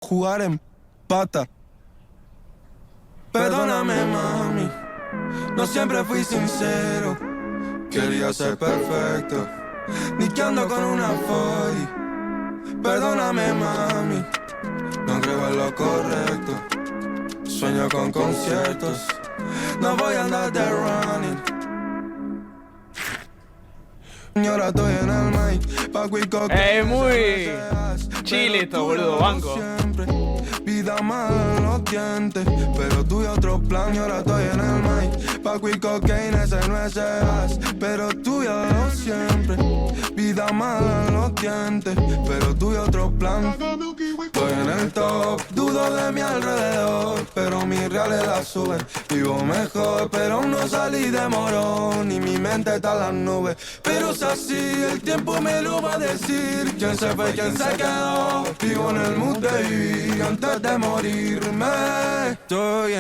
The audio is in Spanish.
jugar en pata. Perdóname, mami, no siempre fui sincero. Quería ser perfecto, ni que ando con una foy. Perdóname, mami, no creo en lo correcto. Sueño con conciertos, no voy a andar de running. Y ahora estoy en el mic, Paco y Coque. Muy chile esto, boludo, banco. Vida mala en los dientes, pero tú y otro plan. Y ahora estoy en el mic, Paco y cocaína, ese no es gas, pero tú y lo siempre. Vida mala en los dientes, pero tú y otro plan. Estoy en el top, dudo de mi alrededor, pero mi realidad sube. Vivo mejor, pero aún no salí de morón, y mi mente está en las nubes. Pero es así, el tiempo me lo va a decir. Quién se fue, quién se quedó. Vivo en el mood de vivir antes de morirme. Estoy